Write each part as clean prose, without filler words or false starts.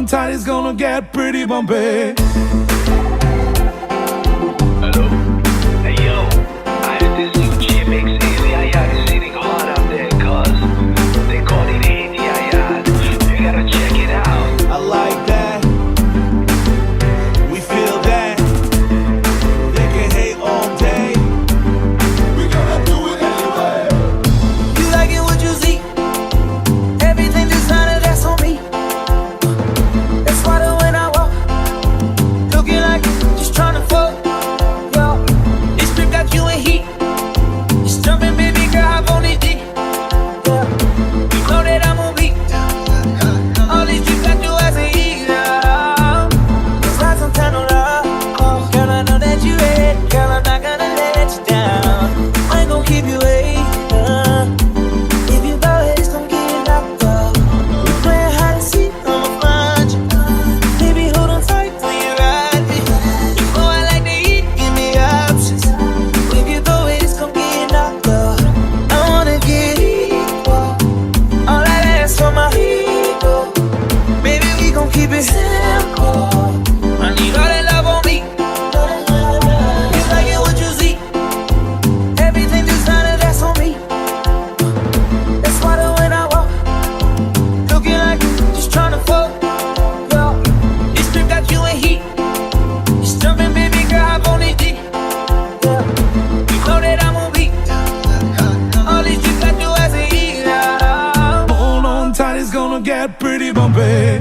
on tight, it's gonna get pretty bumpy. Hello? Hey yo, I heard this new Chimix ACIR is hitting hard out there, cuz they call it ACIR. You gotta check it out. I like that. We feel that. They can hate all day. We gonna do it anyway. You like it what you see? Everything designer, that's on me. That's why when I walk, looking like just tryna fuck. Yo, this trip got you in heat. It's jumping, baby girl, hop on it deep. Yeah, you know that I'm on beat. All these trips got you as a eater. It's not some time to love. Oh, girl, I know that you hate. Girl, I'm not gonna let you down. I ain't gon' keep you waiting. If you go ahead, it's gon' get knocked up. We playing hide and seek, I'ma find you. Baby, hold on tight when you ride me. You know I like to eat, give me options. If you go ahead, it's gon' get knocked up. I wanna get equal. All that ass for my ego. Baby, we gon' keep it simple. I need all that love on me. You like it what you see. Everything designer, that's on me. That's why when I walk, looking like just tryna fuck. Yo, this trip got you in heat. It's jumping, baby girl, hop on it deep. Yeah, you know that I'm on beat. All these trips got you as a eater. Hold on tight, it's gonna get pretty bumpy.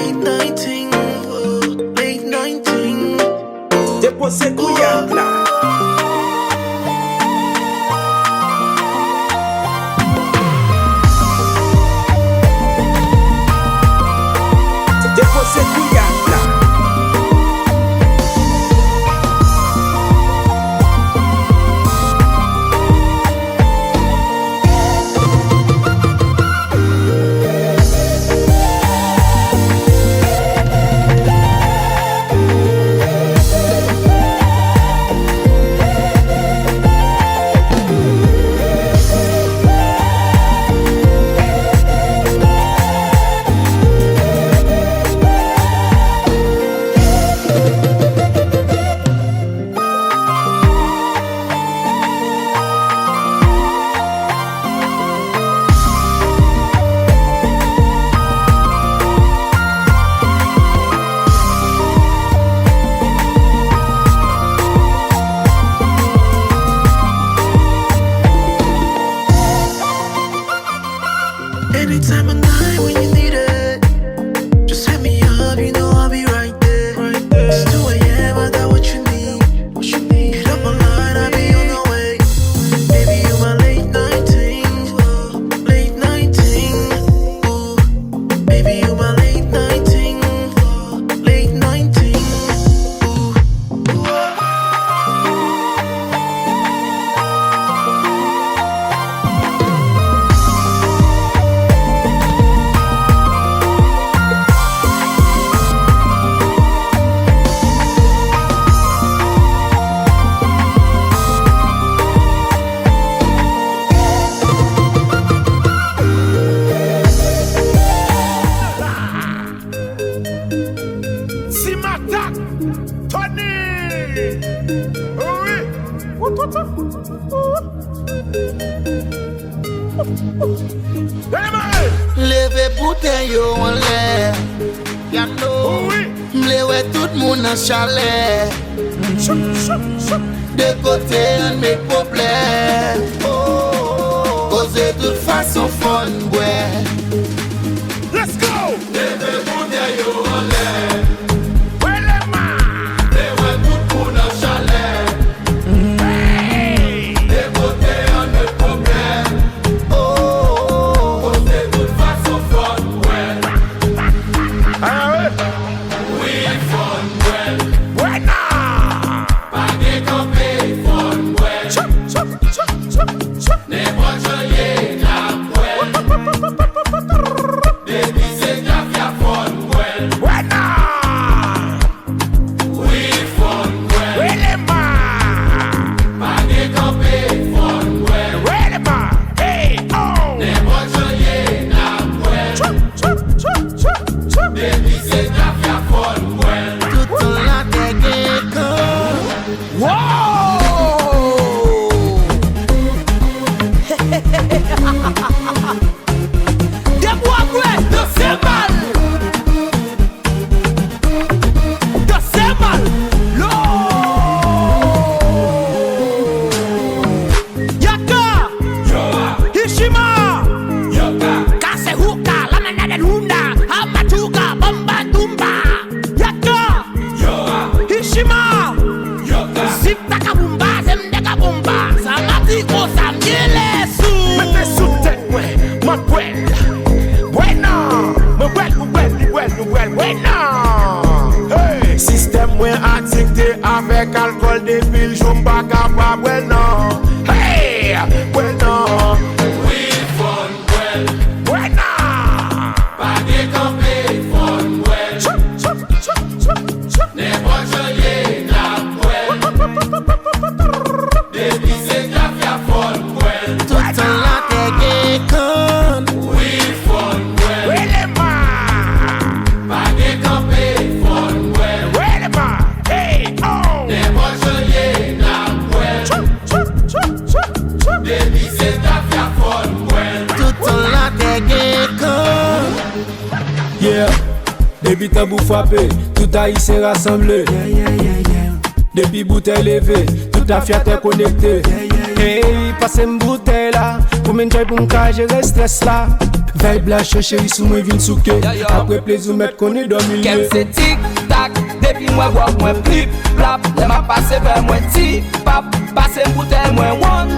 late night ting, late night ting. Dépose couillac là. Dépose couillac là. Anytime of night when you need it, just hit me up, you know I'll be right there. It's 2 a.m., I got what you need. Hit up my line, I'll be on the way. Baby, you my late night ting, late night ting. Ooh, baby, you my late night ting, late night ting. Ooh, Simata, Tony. Oui. leve bouteille yo en l'air. Ya know, m'lewe tout moun an chalet. De côté un mes problèmes. Cause de toute façon fun, ouais. Let's go. Leve bouteille yo en l'air. Where am I? M'lewe tout moun an chalet. Hey. De côté un mes problèmes. Cause de toute façon fun, ouais. Ah ouais. We fun, ouais. Buena. Pas de campé, fun, ouais. Chup, chup, chup, chup, chup. N'importe joyeux, la ouais. Baby, c'est ta fia fun, ouais. Buena. We fun, ouais. Where am I? Pas de campé, fun, ouais. Where am I? Hey, oh. N'importe joyeux, la ouais. Chup, chup, chup, chup, chup. Baby, c'est ta fia fun, ouais. Tout en la dégueule. Wow. Des bois bruits de Semal. De Semal. L'eau. Yaka. Hishima. Kasehuka. Lamanadadunda. Amatuka. Bambadumba. Yaka. Hishima. Ziptakabumba. Zemdekabumba. Samatiko. Samyelesu. Mete sous tête, ouais. Ma poêle. Bueno. Bueno. Hey. Système moins addicté avec alcool des piles. Jumba capable. Bueno. Hey. Bueno. We fun, ouais. Buena. Pas de campé, fun, ouais. Chup, chup, chup, chup, chup. N'importe joyeux, la ouais. Baby, c'est ta fia fun, ouais. Tout en la dégueule. We fun, ouais. Where am I? Pas de campé, fun, ouais. Where am I? Hey, oh. N'importe joyeux, la ouais. Chup, chup, chup, chup, chup. Baby, c'est ta fia fun, ouais. Tout en la dégueule. Yeah. Depuis tabou frappé, tout haïtien rassemblé. Depuis bouteille levée, tout a fiat est connecté. Hey, passez une bouteille là, pour m'enjoy pour m'cager le stress là. Vibe la chan chéri sou mwen vin souke. Apre plezou met konen dormi Kem liye. se tik tak, depi mwen wak mwen plip plap. Le ma pase ver mwen ti pap, pase m bouteille mwen one.